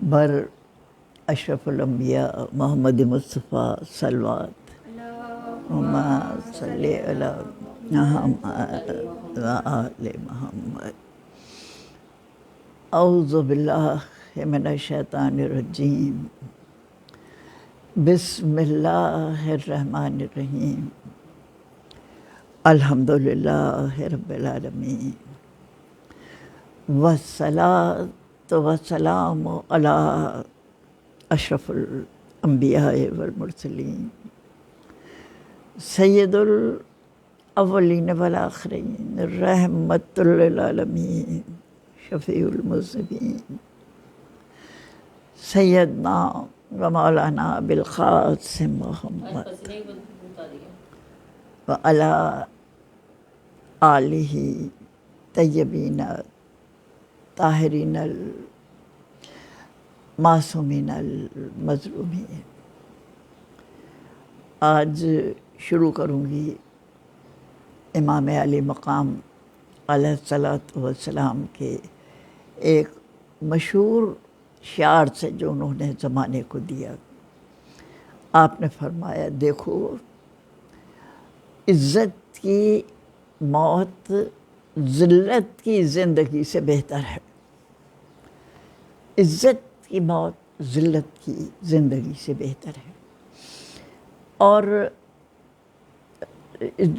بر اشرف الانبیاء محمد مصطفیٰ صلوات اللہم صلی علی محمد و آل محمد۔ اعوذ باللہ من الشیطان الرجیم، بسم اللہ الرحمن الرحیم، الحمد للہ رب العالمین، والصلاۃ والسلام علی اشرف الانبیاء والمرسلین، سید الاولین والآخرین، رحمت للعالمین، شفیع المذنبین، سیدنا و مولانا بالقاسم محمد وعلی آلہ طیبین طاہرین المعصومین المظلومین۔ آج شروع کروں گی امام علی مقام علیہ الصلاۃ والسلام کے ایک مشہور شعر سے جو انہوں نے زمانے کو دیا۔ آپ نے فرمایا، دیکھو عزت کی موت ذلت کی زندگی سے بہتر ہے۔ عزت کی موت ذلت کی زندگی سے بہتر ہے۔ اور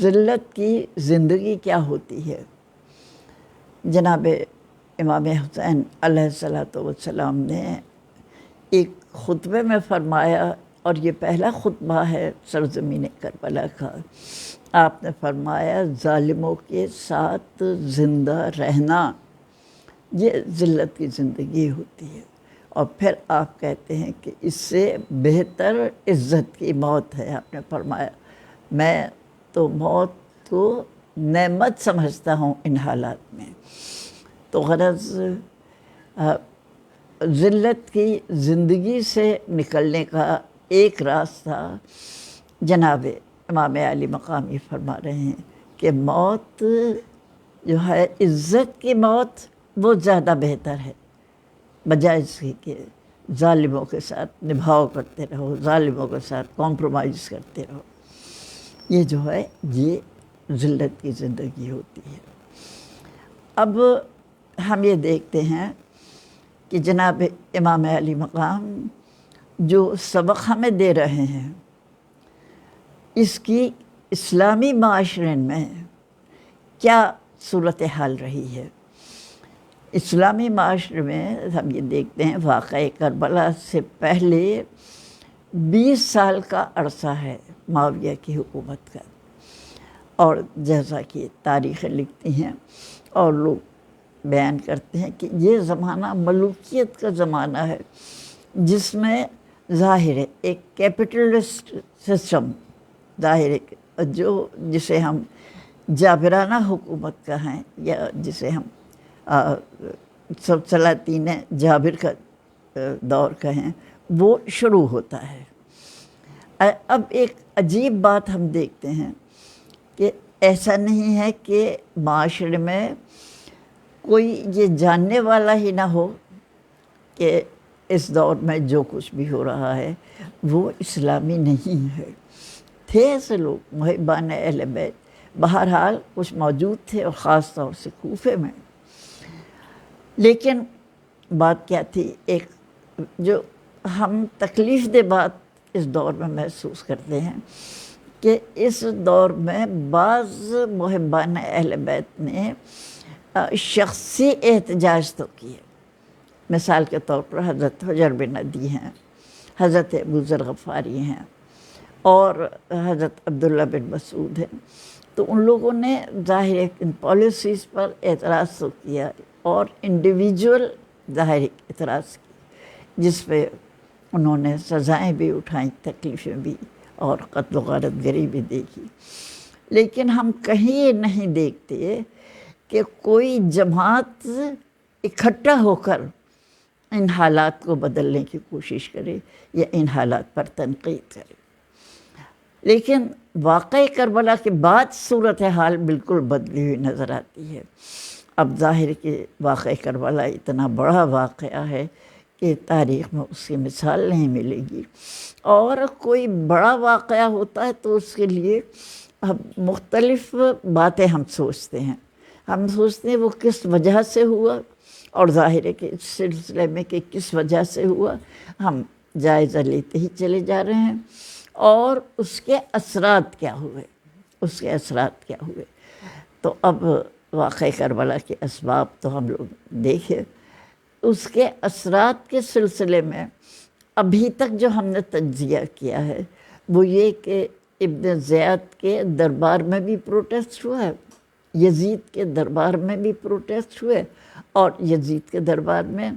ذلت کی زندگی کیا ہوتی ہے؟ جناب امام حسین علیہ الصلاۃ والسلام نے ایک خطبے میں فرمایا، اور یہ پہلا خطبہ ہے سرزمین کربلا کا۔ آپ نے فرمایا، ظالموں کے ساتھ زندہ رہنا یہ ذلت کی زندگی ہوتی ہے۔ اور پھر آپ کہتے ہیں کہ اس سے بہتر عزت کی موت ہے۔ آپ نے فرمایا، میں تو موت کو نعمت سمجھتا ہوں ان حالات میں۔ تو غرض ذلت کی زندگی سے نکلنے کا ایک راستہ جناب امام علی مقام یہ فرما رہے ہیں کہ موت جو ہے عزت کی موت وہ زیادہ بہتر ہے، بجائے اس کی کہ ظالموں کے ساتھ نبھاؤ کرتے رہو، ظالموں کے ساتھ کمپرومائز کرتے رہو۔ یہ جو ہے یہ ذلت کی زندگی ہوتی ہے۔ اب ہم یہ دیکھتے ہیں کہ جناب امام علی مقام جو سبق ہمیں دے رہے ہیں، اس کی اسلامی معاشرے میں کیا صورتحال رہی ہے۔ اسلامی معاشرے میں ہم یہ دیکھتے ہیں واقعہ کربلا سے پہلے 20 سال کا عرصہ ہے معاویہ کی حکومت کا، اور جیسا کہ تاریخیں لکھتی ہیں اور لوگ بیان کرتے ہیں کہ یہ زمانہ ملوکیت کا زمانہ ہے، جس میں ظاہر ہے ایک کیپٹلسٹ سسٹم ظاہر ہے، جسے ہم جابرانہ حکومت کہیں یا جسے ہم سلاطین جابر کا دور کہیں، وہ شروع ہوتا ہے۔ اب ایک عجیب بات ہم دیکھتے ہیں کہ ایسا نہیں ہے کہ معاشرے میں کوئی یہ جاننے والا ہی نہ ہو کہ اس دور میں جو کچھ بھی ہو رہا ہے وہ اسلامی نہیں ہے۔ تھے ایسے لوگ محبان اہل بیت، بہرحال کچھ موجود تھے، اور خاص طور سے کوفے میں۔ لیکن بات کیا تھی، ایک جو ہم تکلیف دہ بات اس دور میں محسوس کرتے ہیں کہ اس دور میں بعض محبان اہل بیت نے شخصی احتجاج تو کیے۔ مثال کے طور پر حضرت حجر بن عدی ہیں، حضرت ابو ذر غفاری ہیں، اور حضرت عبداللہ بن مسعود ہیں۔ تو ان لوگوں نے ظاہر ان پالیسیز پر اعتراض تو کیا، اور انڈیویجول ظاہر اعتراض کی، جس پہ انہوں نے سزائیں بھی اٹھائیں، تکلیفیں بھی، اور قتل و غارت گری بھی دیکھی۔ لیکن ہم کہیں یہ نہیں دیکھتے کہ کوئی جماعت اکٹھا ہو کر ان حالات کو بدلنے کی کوشش کرے یا ان حالات پر تنقید کرے۔ لیکن واقعہ کربلا کے بعد صورتحال بالکل بدلی ہوئی نظر آتی ہے۔ اب ظاہر کہ واقعہ کربلا اتنا بڑا واقعہ ہے کہ تاریخ میں اس کی مثال نہیں ملے گی۔ اور کوئی بڑا واقعہ ہوتا ہے تو اس کے لیے ہم مختلف باتیں ہم سوچتے ہیں، ہم سوچتے ہیں وہ کس وجہ سے ہوا، اور ظاہر ہے کہ اس سلسلے میں کہ کس وجہ سے ہوا ہم جائزہ لیتے ہی چلے جا رہے ہیں، اور اس کے اثرات کیا ہوئے، اس کے اثرات کیا ہوئے۔ تو اب واقعہ کربلا کے اسباب تو ہم لوگ دیکھے، اس کے اثرات کے سلسلے میں ابھی تک جو ہم نے تجزیہ کیا ہے وہ یہ کہ ابن زیاد کے دربار میں بھی پروٹیسٹ ہوا ہے، یزید کے دربار میں بھی پروٹیسٹ ہوئے، اور یزید کے دربار میں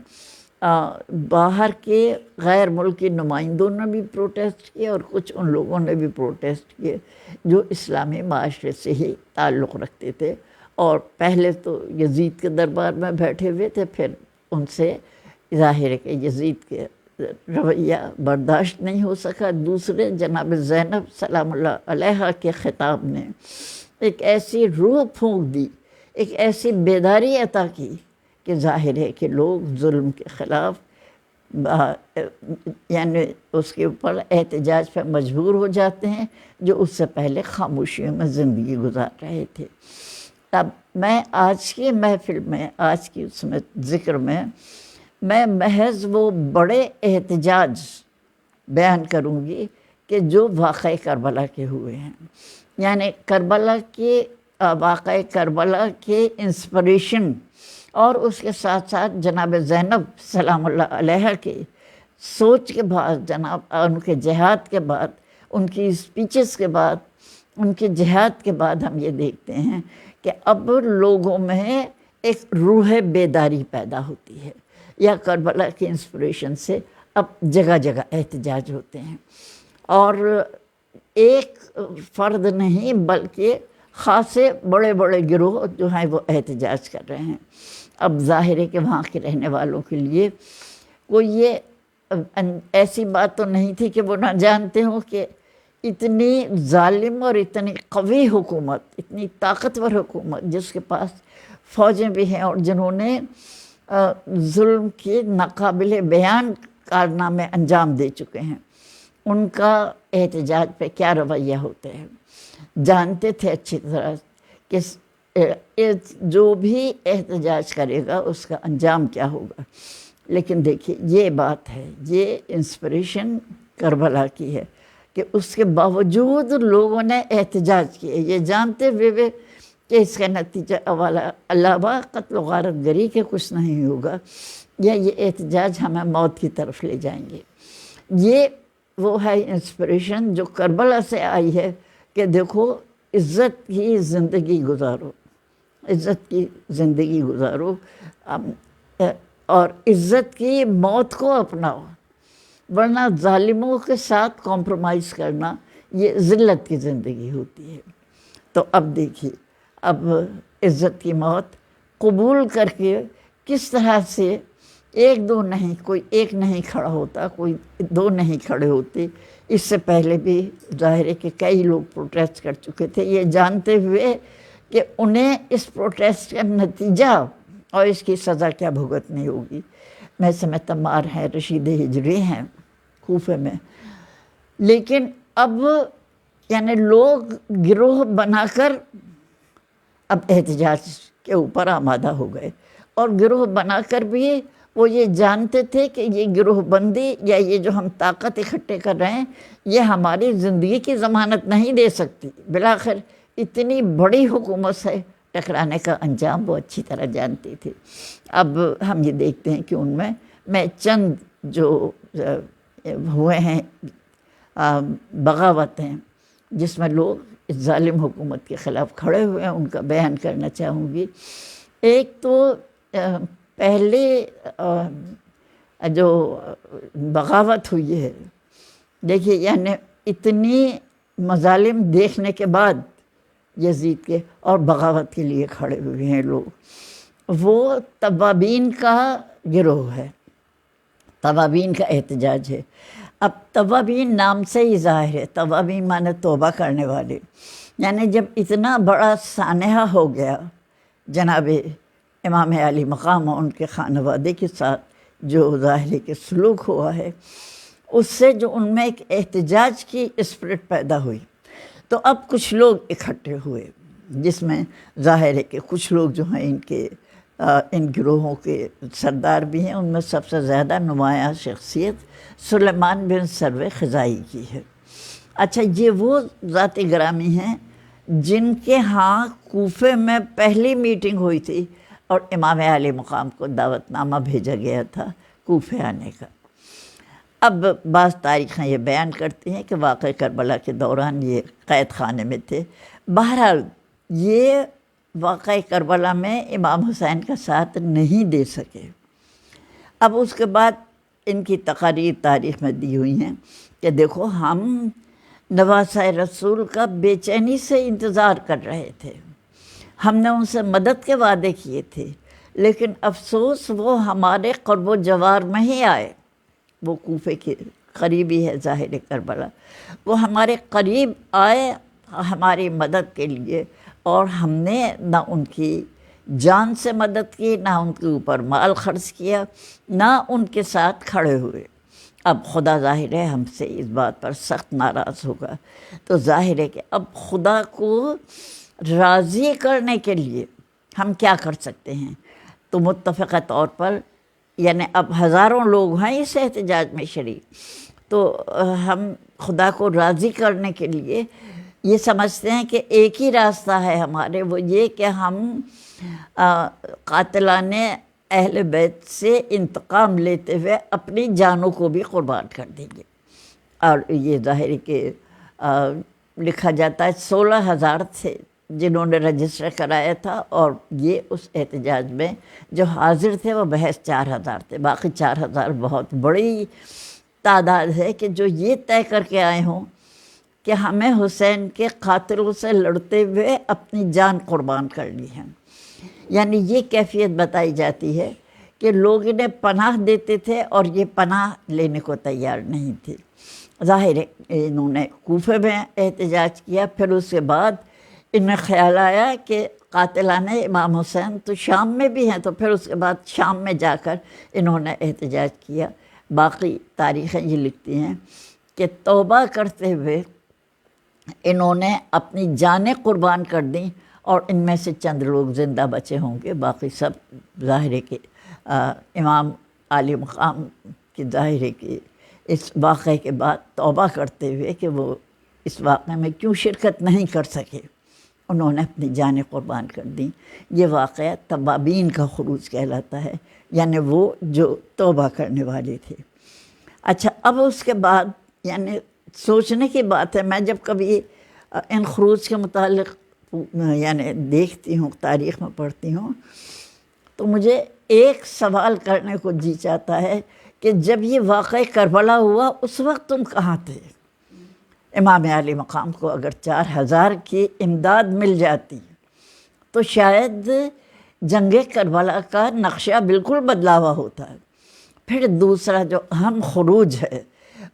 باہر کے غیر ملکی نمائندوں نے بھی پروٹیسٹ کیے، اور کچھ ان لوگوں نے بھی پروٹیسٹ کیے جو اسلامی معاشرے سے ہی تعلق رکھتے تھے، اور پہلے تو یزید کے دربار میں بیٹھے ہوئے تھے، پھر ان سے ظاہر ہے کہ یزید کے رویہ برداشت نہیں ہو سکا۔ دوسرے جناب زینب سلام اللہ علیہا کے خطاب نے ایک ایسی روح پھونک دی، ایک ایسی بیداری عطا کی کہ ظاہر ہے کہ لوگ ظلم کے خلاف یعنی اس کے اوپر احتجاج پہ مجبور ہو جاتے ہیں جو اس سے پہلے خاموشیوں میں زندگی گزار رہے تھے۔ اب میں آج کی محفل میں، آج کی اس میں ذکر میں محض وہ بڑے احتجاج بیان کروں گی کہ جو واقعہ کربلا کے ہوئے ہیں، یعنی کربلا کے واقعہ کربلا کے انسپریشن، اور اس کے ساتھ ساتھ جناب زینب سلام اللہ علیہ کے سوچ کے بعد، جناب ان کے جہاد کے بعد، ان کی اسپیچز کے بعد، ان کے جہاد کے بعد ہم یہ دیکھتے ہیں کہ اب لوگوں میں ایک روح بیداری پیدا ہوتی ہے، یا کربلا کی انسپریشن سے اب جگہ جگہ احتجاج ہوتے ہیں، اور ایک فرد نہیں بلکہ خاصے بڑے بڑے گروہ جو ہیں وہ احتجاج کر رہے ہیں۔ اب ظاہر ہے کہ وہاں کے رہنے والوں کے لیے کوئی یہ ایسی بات تو نہیں تھی کہ وہ نہ جانتے ہوں کہ اتنی ظالم اور اتنی قوی حکومت، اتنی طاقتور حکومت جس کے پاس فوجیں بھی ہیں، اور جنہوں نے ظلم کے ناقابل بیان کارنامے انجام دے چکے ہیں، ان کا احتجاج پہ کیا رویہ ہوتے ہیں، جانتے تھے اچھی طرح کہ جو بھی احتجاج کرے گا اس کا انجام کیا ہوگا۔ لیکن دیکھیے یہ بات ہے، یہ انسپریشن کربلا کی ہے کہ اس کے باوجود لوگوں نے احتجاج کیے، یہ جانتے ہوئے کہ اس کا نتیجہ علاوہ قتل و غارت گری کے کچھ نہیں ہوگا، یا یہ احتجاج ہمیں موت کی طرف لے جائیں گے۔ یہ وہ ہے انسپریشن جو کربلا سے آئی ہے کہ دیکھو عزت کی زندگی گزارو، عزت کی زندگی گزارو، اور عزت کی موت کو اپناؤ، ورنہ ظالموں کے ساتھ کمپرومائز کرنا یہ ذلت کی زندگی ہوتی ہے۔ تو اب دیکھیے، اب عزت کی موت قبول کر کے کس طرح سے ایک دو نہیں، کوئی ایک نہیں کھڑا ہوتا، کوئی دو نہیں کھڑے ہوتے، اس سے پہلے بھی ظاہر ہے کہ کئی لوگ پروٹیسٹ کر چکے تھے، یہ جانتے ہوئے کہ انہیں اس پروٹیسٹ کا نتیجہ اور اس کی سزا کیا بھگتنی ہوگی۔ محسن تمار ہیں، رشید ہجری ہیں کوفے میں، لیکن اب یعنی لوگ گروہ بنا کر اب احتجاج کے اوپر آمادہ ہو گئے، اور گروہ بنا کر بھی وہ یہ جانتے تھے کہ یہ گروہ بندی یا یہ جو ہم طاقت اکٹھے کر رہے ہیں یہ ہماری زندگی کی ضمانت نہیں دے سکتی، بالآخر اتنی بڑی حکومت سے ٹکرانے کا انجام وہ اچھی طرح جانتے تھے۔ اب ہم یہ دیکھتے ہیں کہ ان میں چند جو ہوئے ہیں بغاوت ہیں جس میں لوگ اس ظالم حکومت کے خلاف کھڑے ہوئے ہیں، ان کا بیان کرنا چاہوں گی۔ ایک تو پہلے جو بغاوت ہوئی ہے، دیکھیے یعنی اتنی مظالم دیکھنے کے بعد یزید کے اور بغاوت کے لیے کھڑے ہوئے ہیں لوگ، وہ توابین کا گروہ ہے، توابین کا احتجاج ہے۔ اب توابین نام سے ہی ظاہر ہے، توابین معنی توبہ کرنے والے، یعنی جب اتنا بڑا سانحہ ہو گیا جناب امام علی مقام اور ان کے خانوادے کے ساتھ جو ظاہر کے سلوک ہوا ہے اس سے جو ان میں ایک احتجاج کی اسپرٹ پیدا ہوئی، تو اب کچھ لوگ اکٹھے ہوئے، جس میں ظاہر ہے کہ کچھ لوگ جو ہیں ان گروہوں کے سردار بھی ہیں۔ ان میں سب سے زیادہ نمایاں شخصیت سلیمان بن سروِ خزائی کی ہے۔ اچھا، یہ وہ ذاتی گرامی ہیں جن کے ہاں کوفے میں پہلی میٹنگ ہوئی تھی اور امام عالی مقام کو دعوت نامہ بھیجا گیا تھا کوفے آنے کا۔ اب بعض تاریخیں یہ بیان کرتی ہیں کہ واقعہ کربلا کے دوران یہ قید خانے میں تھے۔ بہرحال یہ واقعہ کربلا میں امام حسین کا ساتھ نہیں دے سکے۔ اب اس کے بعد ان کی تقاریر تاریخ میں دی ہوئی ہیں کہ دیکھو، ہم نواسہ رسول کا بے چینی سے انتظار کر رہے تھے، ہم نے ان سے مدد کے وعدے کیے تھے، لیکن افسوس وہ ہمارے قرب و جوار میں ہی آئے۔ وہ کوفے کے قریبی ہے ظاہر کربلا، وہ ہمارے قریب آئے ہماری مدد کے لیے، اور ہم نے نہ ان کی جان سے مدد کی، نہ ان کے اوپر مال خرچ کیا، نہ ان کے ساتھ کھڑے ہوئے۔ اب خدا ظاہر ہے ہم سے اس بات پر سخت ناراض ہوگا، تو ظاہر ہے کہ اب خدا کو راضی کرنے کے لیے ہم کیا کر سکتے ہیں؟ تو متفقہ طور پر یعنی اب ہزاروں لوگ ہیں اس احتجاج میں شریک، تو ہم خدا کو راضی کرنے کے لیے یہ سمجھتے ہیں کہ ایک ہی راستہ ہے ہمارے، وہ یہ کہ ہم قاتلان اہل بیت سے انتقام لیتے ہوئے اپنی جانوں کو بھی قربان کر دیں گے۔ اور یہ ظاہر کہ لکھا جاتا ہے 16,000 تھے جنہوں نے رجسٹر کرایا تھا، اور یہ اس احتجاج میں جو حاضر تھے وہ محض 4,000 تھے۔ باقی 4,000 بہت بڑی تعداد ہے کہ جو یہ طے کر کے آئے ہوں کہ ہمیں حسین کے قاتلوں سے لڑتے ہوئے اپنی جان قربان کرنی ہے۔ یعنی یہ کیفیت بتائی جاتی ہے کہ لوگ انہیں پناہ دیتے تھے اور یہ پناہ لینے کو تیار نہیں تھے۔ ظاہر ہے انہوں نے کوفے میں احتجاج کیا، پھر اس کے بعد انہیں خیال آیا کہ قاتلان امام حسین تو شام میں بھی ہیں، تو پھر اس کے بعد شام میں جا کر انہوں نے احتجاج کیا۔ باقی تاریخیں یہ لکھتی ہیں کہ توبہ کرتے ہوئے انہوں نے اپنی جانیں قربان کر دیں، اور ان میں سے چند لوگ زندہ بچے ہوں گے، باقی سب ظاہر ہے کہ امام عالی مقام کی ظاہر ہے کہ اس واقعے کے بعد توبہ کرتے ہوئے کہ وہ اس واقعے میں کیوں شرکت نہیں کر سکے، انہوں نے اپنی جانیں قربان کر دیں۔ یہ واقعہ توابین کا خروج کہلاتا ہے، یعنی وہ جو توبہ کرنے والے تھے۔ اچھا، اب اس کے بعد یعنی سوچنے کی بات ہے، میں جب کبھی ان خروج کے متعلق یعنی دیکھتی ہوں، تاریخ میں پڑھتی ہوں، تو مجھے ایک سوال کرنے کو جی چاہتا ہے کہ جب یہ واقعہ کربلا ہوا اس وقت تم کہاں تھے؟ امام عالی مقام کو اگر 4,000 کی امداد مل جاتی تو شاید جنگ کربلا کا نقشہ بالکل بدلا ہوا ہوتا ہے۔ پھر دوسرا جو اہم خروج ہے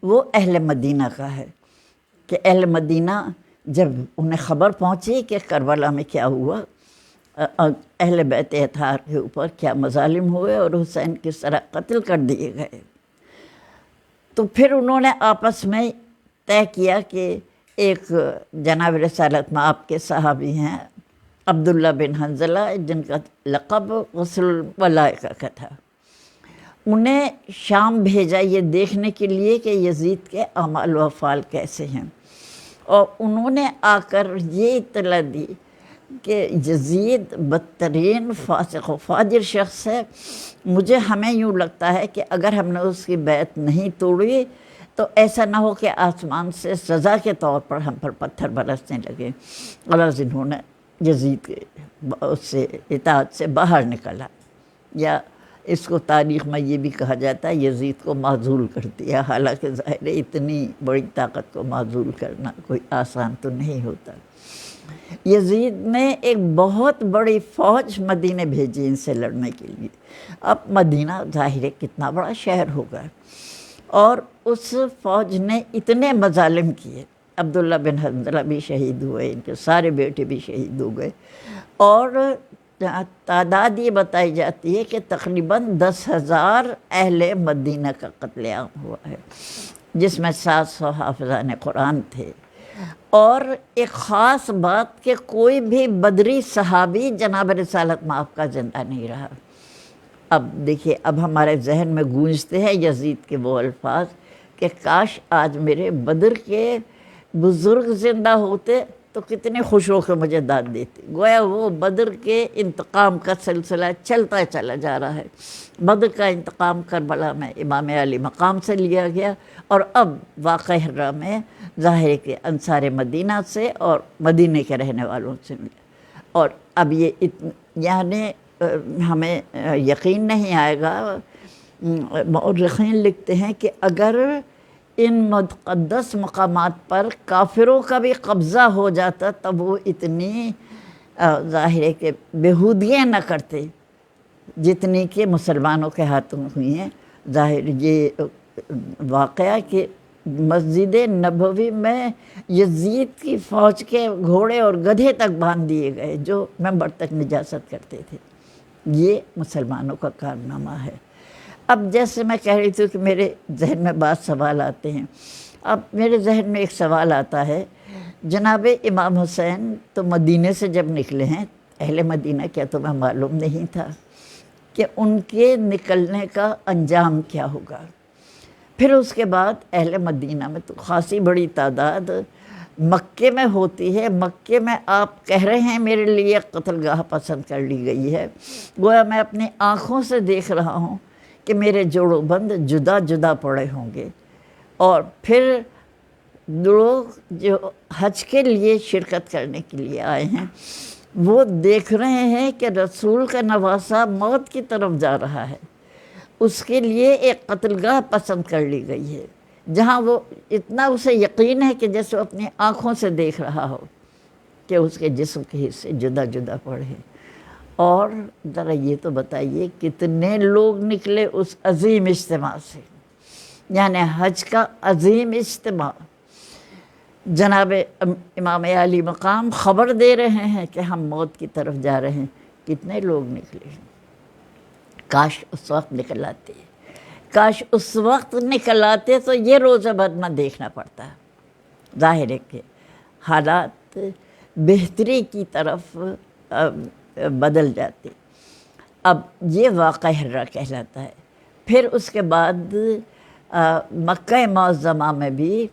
وہ اہل مدینہ کا ہے کہ اہل مدینہ جب انہیں خبر پہنچی کہ کربلا میں کیا ہوا، اہل بیت اطہار کے اوپر کیا مظالم ہوئے اور حسین کس طرح قتل کر دیے گئے، تو پھر انہوں نے آپس میں طے کیا کہ ایک جناب رسالت میں آپ کے صحابی ہیں عبداللہ بن حنظلہ، جن کا لقب غسل الملائکہ کا تھا، انہیں شام بھیجا یہ دیکھنے کے لیے کہ یزید کے اعمال و افعال کیسے ہیں، اور انہوں نے آ کر یہ اطلاع دی کہ یزید بدترین فاسق و فاجر شخص ہے، ہمیں یوں لگتا ہے کہ اگر ہم نے اس کی بیعت نہیں توڑی تو ایسا نہ ہو کہ آسمان سے سزا کے طور پر ہم پر پتھر برسنے لگے۔ غرض انہوں نے یزید کے اس سے اطاعت سے باہر نکلا، یا اس کو تاریخ میں یہ بھی کہا جاتا ہے یزید کو معزول کر دیا، حالانکہ ظاہر ہے اتنی بڑی طاقت کو معزول کرنا کوئی آسان تو نہیں ہوتا۔ یزید نے ایک بہت بڑی فوج مدینے بھیجی ان سے لڑنے کے لیے۔ اب مدینہ ظاہر ہے کتنا بڑا شہر ہوگا، اور اس فوج نے اتنے مظالم کیے، عبداللہ بن حنظلہ بھی شہید ہوئے، ان کے سارے بیٹے بھی شہید ہو گئے، اور تعداد یہ بتائی جاتی ہے کہ تقریباً 10,000 اہل مدینہ کا قتل عام ہوا ہے، جس میں 700 حافظان قرآن تھے۔ اور ایک خاص بات کہ کوئی بھی بدری صحابی جناب رسالت مآب کا زندہ نہیں رہا۔ اب دیکھیے، اب ہمارے ذہن میں گونجتے ہیں یزید کے وہ الفاظ کہ کاش آج میرے بدر کے بزرگ زندہ ہوتے تو کتنے خوش ہو کے مجھے داد دیتے۔ گویا وہ بدر کے انتقام کا سلسلہ چلتا چلا جا رہا ہے۔ بدر کا انتقام کربلا میں امام علی مقام سے لیا گیا، اور اب واقعہ ہرہ میں ظاہر ہے کہ انصار مدینہ سے اور مدینے کے رہنے والوں سے ملا۔ اور اب یہ یعنی ہمیں یقین نہیں آئے گا، مورخین لکھتے ہیں کہ اگر ان مقدس مقامات پر کافروں کا بھی قبضہ ہو جاتا تب وہ اتنی ظاہر ہے کہ بےہودگیاں نہ کرتے جتنی کہ مسلمانوں کے ہاتھوں ہوئی ہیں۔ ظاہر یہ واقعہ کہ مسجد نبوی میں یزید کی فوج کے گھوڑے اور گدھے تک باندھ دیے گئے جو ممبر تک نجاست کرتے تھے، یہ مسلمانوں کا کارنامہ ہے۔ اب جیسے میں کہہ رہی تھی کہ میرے ذہن میں بعض سوال آتے ہیں، اب میرے ذہن میں ایک سوال آتا ہے، جناب امام حسین تو مدینے سے جب نکلے ہیں، اہل مدینہ کیا تمہیں معلوم نہیں تھا کہ ان کے نکلنے کا انجام کیا ہوگا؟ پھر اس کے بعد اہل مدینہ میں تو خاصی بڑی تعداد مکے میں ہوتی ہے۔ مکے میں آپ کہہ رہے ہیں میرے لیے قتل گاہ پسند کر لی گئی ہے، گویا میں اپنی آنکھوں سے دیکھ رہا ہوں کہ میرے جوڑوں بند جدا جدا پڑے ہوں گے، اور پھر لوگ جو حج کے لیے شرکت کرنے کے لیے آئے ہیں وہ دیکھ رہے ہیں کہ رسول کا نواسہ موت کی طرف جا رہا ہے، اس کے لیے ایک قتل گاہ پسند کر لی گئی ہے جہاں وہ اتنا اسے یقین ہے کہ جیسے وہ اپنی آنکھوں سے دیکھ رہا ہو کہ اس کے جسم کے حصے جدا جدا پڑے۔ اور ذرا یہ تو بتائیے کتنے لوگ نکلے اس عظیم اجتماع سے، یعنی حج کا عظیم اجتماع، جناب امام علی مقام خبر دے رہے ہیں کہ ہم موت کی طرف جا رہے ہیں، کتنے لوگ نکلے۔ کاش اس وقت نکل آتے، کاش اس وقت نکل آتے تو یہ روزہ بد نہ دیکھنا پڑتا۔ ظاہر ہے کہ حالات بہتری کی طرف بدل جاتے۔ اب یہ واقعہ ہرہ کہلاتا ہے۔ پھر اس کے بعد مکہ معظمہ میں بھی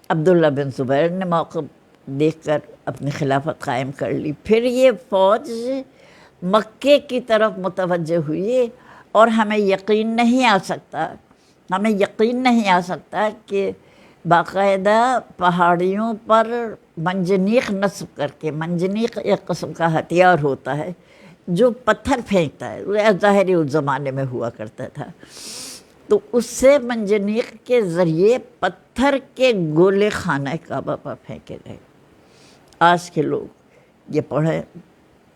عبداللہ بن زبیر نے موقع دیکھ کر اپنی خلافت قائم کر لی۔ پھر یہ فوج مکے کی طرف متوجہ ہوئی، اور ہمیں یقین نہیں آ سکتا کہ باقاعدہ پہاڑیوں پر منجنیق نصب کر کے، منجنیق ایک قسم کا ہتھیار ہوتا ہے جو پتھر پھینکتا ہے، وہ ظاہر اس زمانے میں ہوا کرتا تھا، تو اس سے منجنیق کے ذریعے پتھر کے گولے خانہ کعبہ پر پھینکے گئے۔ آج کے لوگ یہ پڑھیں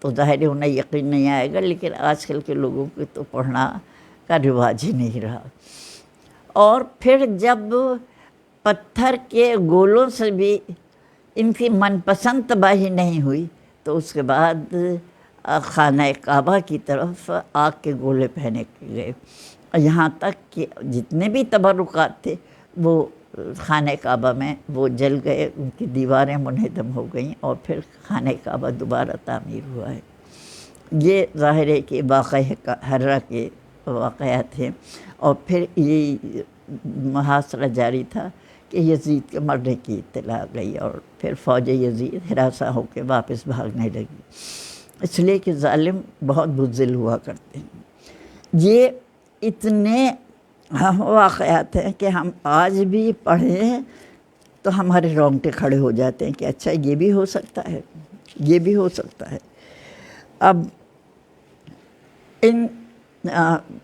تو ظاہر انہیں یقین نہیں آئے گا، لیکن آج کل کے لوگوں کو تو پڑھنا کا رواج ہی نہیں رہا۔ اور پھر جب پتھر کے گولوں سے بھی ان کی من پسند تباہی نہیں ہوئی تو اس کے بعد خانہ کعبہ کی طرف آگ کے گولے پھینکے گئے، یہاں تک کہ جتنے بھی تبرکات تھے وہ خانہ کعبہ میں وہ جل گئے، ان کی دیواریں منہدم ہو گئیں، اور پھر خانہ کعبہ دوبارہ تعمیر ہوا ہے۔ یہ ظاہر ہے کہ واقعہ ہرہ کے واقعات ہیں۔ اور پھر یہ محاصرہ جاری تھا کہ یزید کے مرنے کی اطلاع آ گئی، اور پھر فوج یزید ہراساں ہو کے واپس بھاگنے لگی، اس لیے کہ ظالم بہت بزدل ہوا کرتے ہیں۔ یہ اتنے واقعات ہیں کہ ہم آج بھی پڑھیں تو ہمارے رونگٹے کھڑے ہو جاتے ہیں کہ اچھا یہ بھی ہو سکتا ہے، یہ بھی ہو سکتا ہے۔ اب ان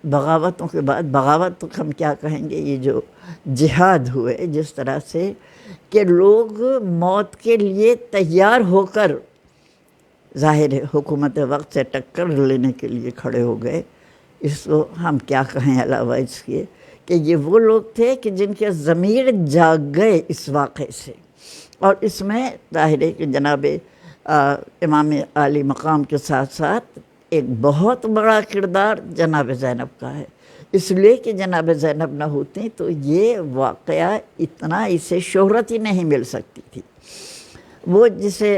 بغاوتوں کے بعد، بغاوت تو ہم کیا کہیں گے، یہ جو جہاد ہوئے جس طرح سے کہ لوگ موت کے لیے تیار ہو کر ظاہر ہے حکومت وقت سے ٹکر لینے کے لیے کھڑے ہو گئے، اس کو ہم کیا کہیں علاوہ اس کے کہ یہ وہ لوگ تھے کہ جن کے ضمیر جاگ گئے اس واقعے سے۔ اور اس میں ظاہر ہے کہ جناب امام علی مقام کے ساتھ ساتھ ایک بہت بڑا کردار جناب زینب کا ہے، اس لیے کہ جناب زینب نہ ہوتی تو یہ واقعہ اتنا اسے شہرت ہی نہیں مل سکتی تھی۔ وہ جسے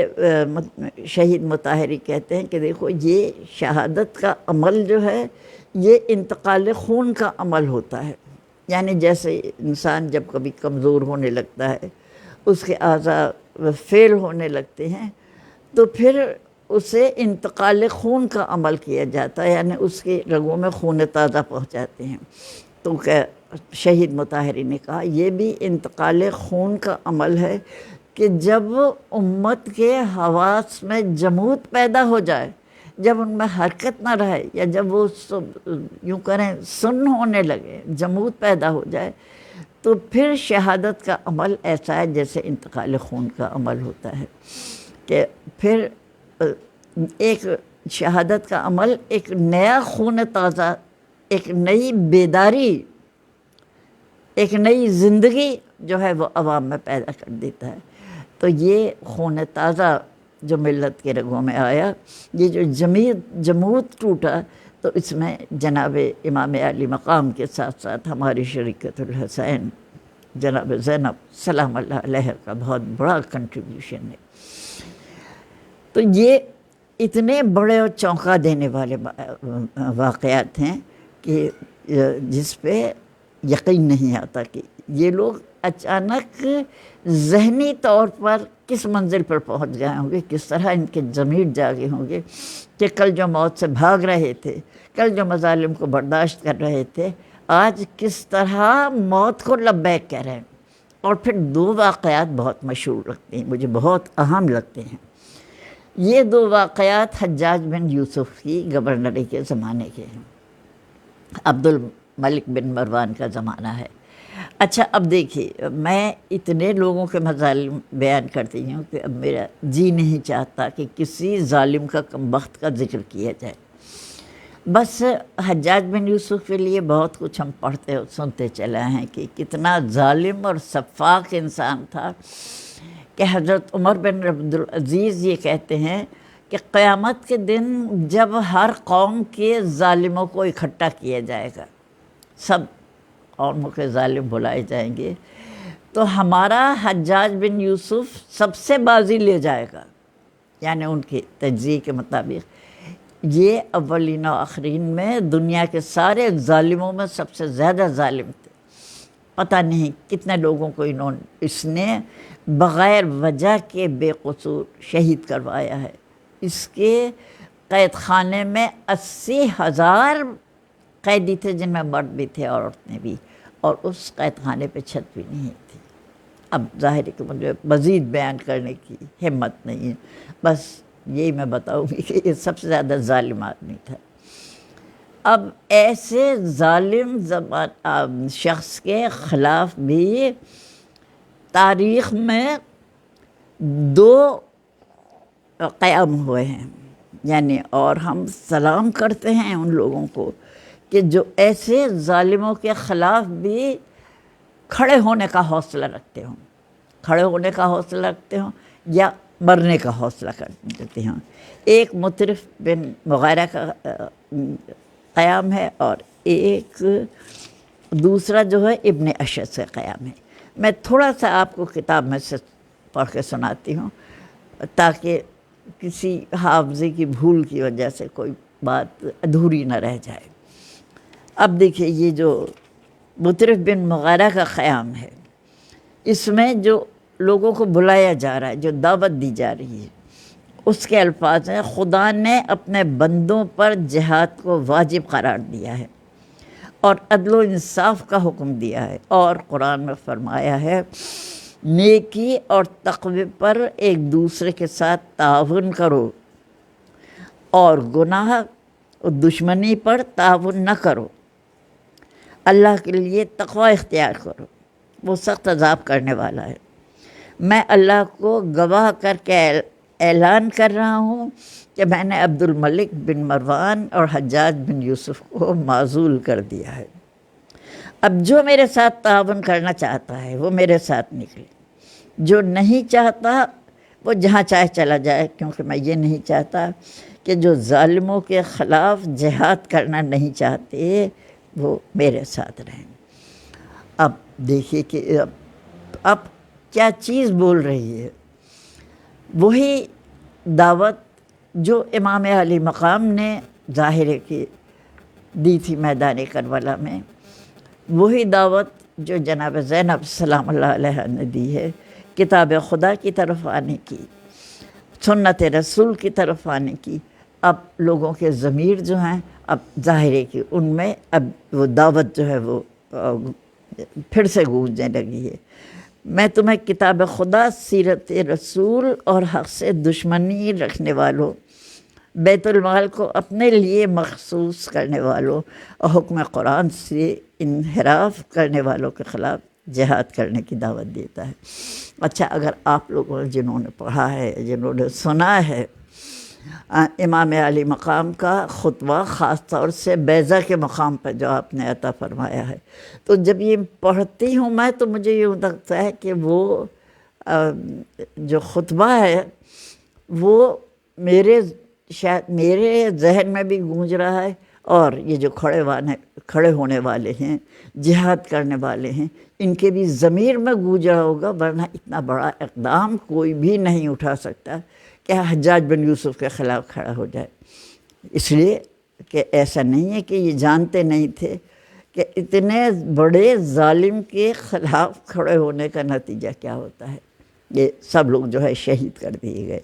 شہید مطہری کہتے ہیں کہ دیکھو یہ شہادت کا عمل جو ہے یہ انتقال خون کا عمل ہوتا ہے، یعنی جیسے انسان جب کبھی کمزور ہونے لگتا ہے، اس کے اعضاء فیل ہونے لگتے ہیں، تو پھر اسے انتقال خون کا عمل کیا جاتا ہے، یعنی اس کے رگوں میں خون تازہ پہنچاتے ہیں۔ تو شہید مطہری نے کہا یہ بھی انتقال خون کا عمل ہے کہ جب امت کے حواس میں جمود پیدا ہو جائے، جب ان میں حرکت نہ رہے، یا جب وہ یوں کریں سن ہونے لگے، جمود پیدا ہو جائے، تو پھر شہادت کا عمل ایسا ہے جیسے انتقال خون کا عمل ہوتا ہے کہ پھر ایک شہادت کا عمل ایک نیا خون تازہ، ایک نئی بیداری، ایک نئی زندگی جو ہے وہ عوام میں پیدا کر دیتا ہے۔ تو یہ خون تازہ جو ملت کے رگوں میں آیا، یہ جو جمود ٹوٹا، تو اس میں جناب امام علی مقام کے ساتھ ساتھ ہماری شریکت الحسین جناب زینب سلام اللہ علیہ کا بہت بڑا کنٹریبیوشن ہے۔ تو یہ اتنے بڑے اور چونکا دینے والے واقعات ہیں کہ جس پہ یقین نہیں آتا کہ یہ لوگ اچانک ذہنی طور پر کس منزل پر پہنچ گئے ہوں گے، کس طرح ان کے ضمیر جاگے ہوں گے کہ کل جو موت سے بھاگ رہے تھے، کل جو مظالم کو برداشت کر رہے تھے، آج کس طرح موت کو لبیک کہہ رہے ہیں۔ اور پھر دو واقعات بہت مشہور لگتے ہیں، مجھے بہت اہم لگتے ہیں۔ یہ دو واقعات حجاج بن یوسف کی گورنری کے زمانے کے ہیں، عبد الملک بن مروان کا زمانہ ہے۔ اچھا اب دیکھیے، میں اتنے لوگوں کے مظالم بیان کرتی ہوں کہ اب میرا جی نہیں چاہتا کہ کسی ظالم کا کمبخت کا ذکر کیا جائے۔ بس حجاج بن یوسف کے لیے بہت کچھ ہم پڑھتے اور سنتے چلے ہیں کہ کتنا ظالم اور سفاک انسان تھا، کہ حضرت عمر بن عبدالعزیز یہ کہتے ہیں کہ قیامت کے دن جب ہر قوم کے ظالموں کو اکٹھا کیا جائے گا، سب قوموں کے ظالم بلائے جائیں گے، تو ہمارا حجاج بن یوسف سب سے بازی لے جائے گا، یعنی ان کی تجزیے کے مطابق یہ اولین و آخرین میں دنیا کے سارے ظالموں میں سب سے زیادہ ظالم تھے۔ پتہ نہیں کتنے لوگوں کو اس نے بغیر وجہ کے بے قصور شہید کروایا ہے۔ اس کے قید خانے میں 80,000 قیدی تھے، جن میں مرد بھی تھے اور عورتیں بھی، اور اس قید خانے پہ چھت بھی نہیں تھی۔ اب ظاہر ہے کہ مجھے مزید بیان کرنے کی ہمت نہیں ہے، بس یہی میں بتاؤں گی کہ یہ سب سے زیادہ ظالم آدمی تھا۔ اب ایسے ظالم شخص کے خلاف بھی تاریخ میں 2 قیام ہوئے ہیں، یعنی اور ہم سلام کرتے ہیں ان لوگوں کو کہ جو ایسے ظالموں کے خلاف بھی کھڑے ہونے کا حوصلہ رکھتے ہوں، کھڑے ہونے کا حوصلہ رکھتے ہوں یا مرنے کا حوصلہ کرتے ہوں۔ ایک مطرف بن مغیرہ کا قیام ہے، اور ایک دوسرا جو ہے ابن اشعث کا قیام ہے۔ میں تھوڑا سا آپ کو کتاب میں سے پڑھ کے سناتی ہوں تاکہ کسی حافظے کی بھول کی وجہ سے کوئی بات ادھوری نہ رہ جائے۔ اب دیکھیے، یہ جو مطرف بن مغیرہ کا قیام ہے، اس میں جو لوگوں کو بلایا جا رہا ہے، جو دعوت دی جا رہی ہے، اس کے الفاظ ہیں: خدا نے اپنے بندوں پر جہاد کو واجب قرار دیا ہے اور عدل و انصاف کا حکم دیا ہے، اور قرآن میں فرمایا ہے نیکی اور تقوی پر ایک دوسرے کے ساتھ تعاون کرو، اور گناہ اور دشمنی پر تعاون نہ کرو، اللہ کے لیے تقوی اختیار کرو، وہ سخت عذاب کرنے والا ہے۔ میں اللہ کو گواہ کر کے اعلان کر رہا ہوں کہ میں نے عبد الملک بن مروان اور حجاج بن یوسف کو معزول کر دیا ہے۔ اب جو میرے ساتھ تعاون کرنا چاہتا ہے وہ میرے ساتھ نکلے، جو نہیں چاہتا وہ جہاں چاہے چلا جائے، کیونکہ میں یہ نہیں چاہتا کہ کہ جو ظالموں کے خلاف جہاد کرنا نہیں چاہتے وہ میرے ساتھ رہیں۔ اب دیکھیے کہ اب کیا چیز بول رہی ہے، وہی دعوت جو امام علی مقام نے ظاہر ہے کہ دی تھی میدان کربلا میں، وہی دعوت جو جناب زینب سلام اللہ علیہ نے دی ہے، کتاب خدا کی طرف آنے کی، سنت رسول کی طرف آنے کی۔ اب لوگوں کے ضمیر جو ہیں اب ظاہر ہے کہ ان میں اب وہ دعوت جو ہے وہ پھر سے گونجنے لگی ہے۔ میں تمہیں کتاب خدا، سیرت رسول اور حق سے دشمنی رکھنے والوں، بیت المال کو اپنے لیے مخصوص کرنے والوں اور حکم قرآن سے انحراف کرنے والوں کے خلاف جہاد کرنے کی دعوت دیتا ہے۔ اچھا، اگر آپ لوگوں نے جنہوں نے پڑھا ہے، جنہوں نے سنا ہے امام علی مقام کا خطبہ، خاص طور سے بیضہ کے مقام پر جو آپ نے عطا فرمایا ہے، تو جب یہ پڑھتی ہوں میں تو مجھے یوں لگتا ہے کہ وہ جو خطبہ ہے وہ شاید میرے ذہن میں بھی گونج رہا ہے، اور یہ جو کھڑے ہونے والے ہیں، جہاد کرنے والے ہیں، ان کے بھی ضمیر میں گونج رہا ہوگا، ورنہ اتنا بڑا اقدام کوئی بھی نہیں اٹھا سکتا کہ حجاج بن یوسف کے خلاف کھڑا ہو جائے۔ اس لیے کہ ایسا نہیں ہے کہ یہ جانتے نہیں تھے کہ اتنے بڑے ظالم کے خلاف کھڑے ہونے کا نتیجہ کیا ہوتا ہے۔ یہ سب لوگ جو ہے شہید کر دیے گئے۔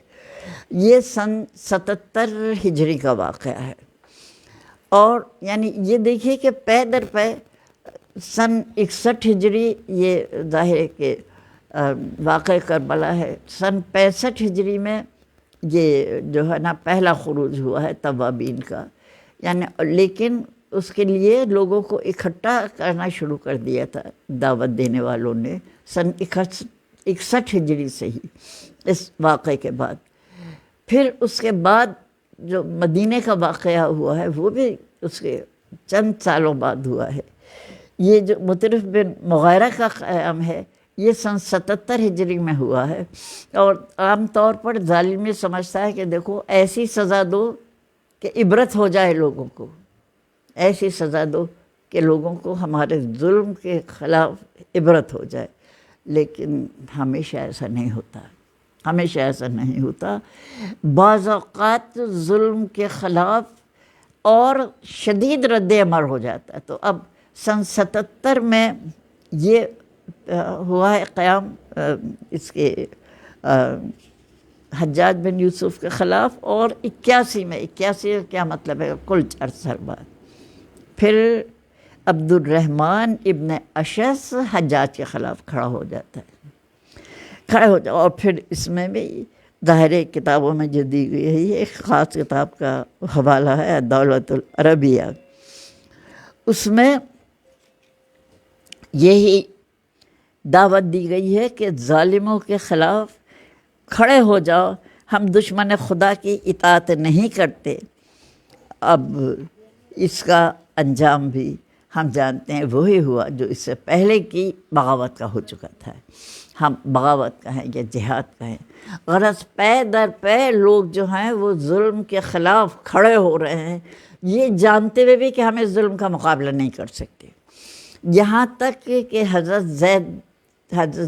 یہ سن 77 ہجری کا واقعہ ہے، اور یعنی یہ دیکھیے کہ پے در پے سن 61 ہجری یہ ظاہر ہے کہ واقع کربلا ہے، سن 65 ہجری میں یہ جو ہے نا پہلا خروج ہوا ہے توابین کا، یعنی لیکن اس کے لیے لوگوں کو اکٹھا کرنا شروع کر دیا تھا دعوت دینے والوں نے سن 61 ہجری سے ہی، اس واقعے کے بعد۔ پھر اس کے بعد جو مدینے کا واقعہ ہوا ہے وہ بھی اس کے چند سالوں بعد ہوا ہے۔ یہ جو مطرف بن مغیرہ کا قیام ہے یہ سن 77 ہجری میں ہوا ہے، اور عام طور پر ظالم سمجھتا ہے کہ دیکھو ایسی سزا دو کہ عبرت ہو جائے لوگوں کو، ایسی سزا دو کہ لوگوں کو ہمارے ظلم کے خلاف عبرت ہو جائے، لیکن ہمیشہ ایسا نہیں ہوتا، ہمیشہ ایسا نہیں ہوتا۔ بعض اوقات ظلم کے خلاف اور شدید رد عمل ہو جاتا ہے۔ تو اب سن 77 میں یہ ہوا ہے قیام اس کے حجاج بن یوسف کے خلاف، اور 81 میں 81 کیا مطلب ہے کل 4 سال بعد پھر عبد الرحمن ابن اشعث حجاج کے خلاف کھڑا ہو جاتا ہے، اور پھر اس میں بھی ظاہر کتابوں میں جو دی گئی ہے، یہ ایک خاص کتاب کا حوالہ ہے دولت العربیہ، اس میں یہی دعوت دی گئی ہے کہ ظالموں کے خلاف کھڑے ہو جاؤ، ہم دشمن خدا کی اطاعت نہیں کرتے۔ اب اس کا انجام بھی ہم جانتے ہیں وہی ہوا جو اس سے پہلے کی بغاوت کا ہو چکا تھا۔ ہم بغاوت کہیں یا جہاد کہیں، غرض پے در پے لوگ جو ہیں وہ ظلم کے خلاف کھڑے ہو رہے ہیں، یہ جانتے ہوئے بھی کہ ہم اس ظلم کا مقابلہ نہیں کر سکتے۔ یہاں تک کہ حضرت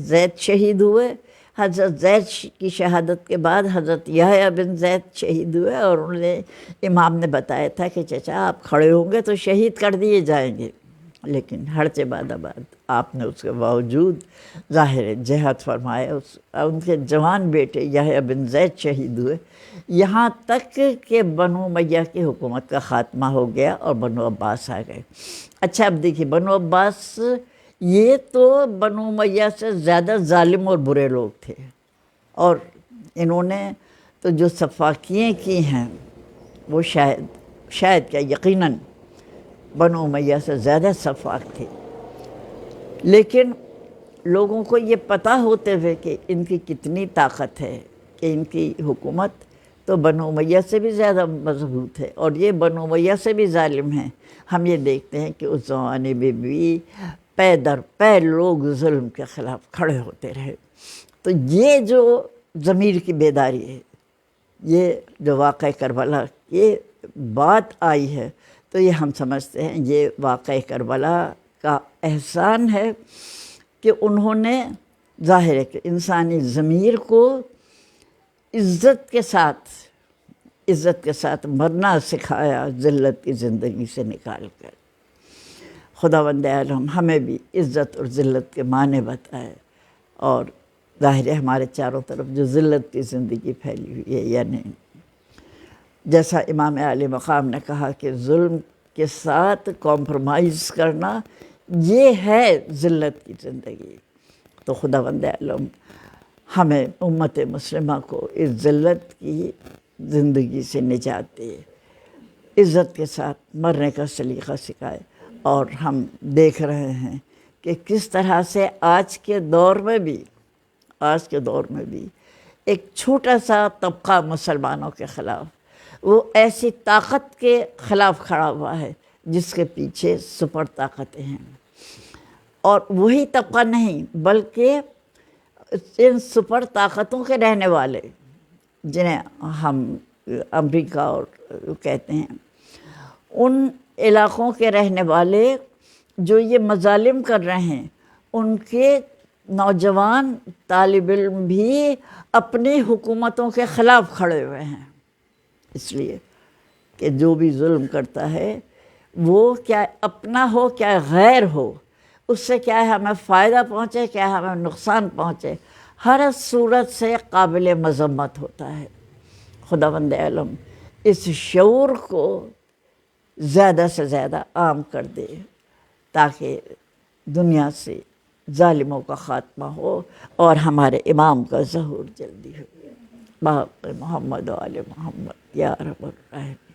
زید شہید ہوئے، حضرت زید کی شہادت کے بعد حضرت یحییٰ بن زید شہید ہوئے، اور انہیں امام نے بتایا تھا کہ چچا آپ کھڑے ہوں گے تو شہید کر دیے جائیں گے، لیکن ہرچہ بعد آپ نے اس کے باوجود ظاہر جہاد فرمایا، ان کے جوان بیٹے یحییٰ بن زید شہید ہوئے، یہاں تک کہ بنو امیہ کی حکومت کا خاتمہ ہو گیا اور بنو عباس آ گئے۔ اچھا اب دیکھیے بنو عباس یہ تو بنو امیہ سے زیادہ ظالم اور برے لوگ تھے، اور انہوں نے تو جو سفاکیاں کی ہیں وہ شاید کیا یقیناً بنو امیہ سے زیادہ سفاک تھے، لیکن لوگوں کو یہ پتہ ہوتے ہوئے کہ ان کی کتنی طاقت ہے، کہ ان کی حکومت تو بنو امیہ سے بھی زیادہ مضبوط ہے، اور یہ بنو امیہ سے بھی ظالم ہیں۔ ہم یہ دیکھتے ہیں کہ اس زمانے میں بھی پے در پے لوگ ظلم کے خلاف کھڑے ہوتے رہے۔ تو یہ جو ضمیر کی بیداری ہے، یہ جو واقعہ کربلا یہ بات آئی ہے تو یہ ہم سمجھتے ہیں یہ واقعہ کربلا کا احسان ہے کہ انہوں نے ظاہر ہے کہ انسانی ضمیر کو عزت کے ساتھ مرنا سکھایا، ذلت کی زندگی سے نکال کر۔ خداوند عالم ہمیں بھی عزت اور ذلت کے معنی بتائے، اور ظاہر ہے ہمارے چاروں طرف جو ذلت کی زندگی پھیلی ہوئی ہے یا نہیں۔ جیسا امام عالی مقام نے کہا کہ ظلم کے ساتھ کمپرومائز کرنا یہ ہے ذلت کی زندگی، تو خداوند عالم ہمیں امت مسلمہ کو اس ذلت کی زندگی سے نجات دے، عزت کے ساتھ مرنے کا سلیقہ سکھائے۔ اور ہم دیکھ رہے ہیں کہ کس طرح سے آج کے دور میں بھی ایک چھوٹا سا طبقہ مسلمانوں کے خلاف وہ ایسی طاقت کے خلاف کھڑا ہوا ہے جس کے پیچھے سپر طاقتیں ہیں، اور وہی طبقہ نہیں بلکہ ان سپر طاقتوں کے رہنے والے جنہیں ہم امریکہ اور کہتے ہیں، ان علاقوں کے رہنے والے جو یہ مظالم کر رہے ہیں، ان کے نوجوان طالب علم بھی اپنی حکومتوں کے خلاف کھڑے ہوئے ہیں، اس لیے کہ جو بھی ظلم کرتا ہے وہ کیا اپنا ہو کیا غیر ہو، اس سے کیا ہے ہمیں فائدہ پہنچے کیا ہمیں نقصان پہنچے، ہر صورت سے قابل مذمت ہوتا ہے۔ خداوند عالم اس شعور کو زیادہ سے زیادہ عام کر دے تاکہ دنیا سے ظالموں کا خاتمہ ہو اور ہمارے امام کا ظہور جلدی ہو۔ باق محمد و آل محمد یا رب الرحیم۔